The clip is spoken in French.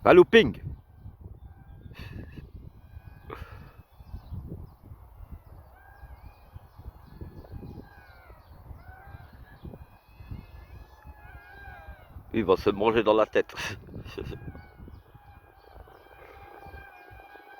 Pas looping. Il va se manger dans la tête.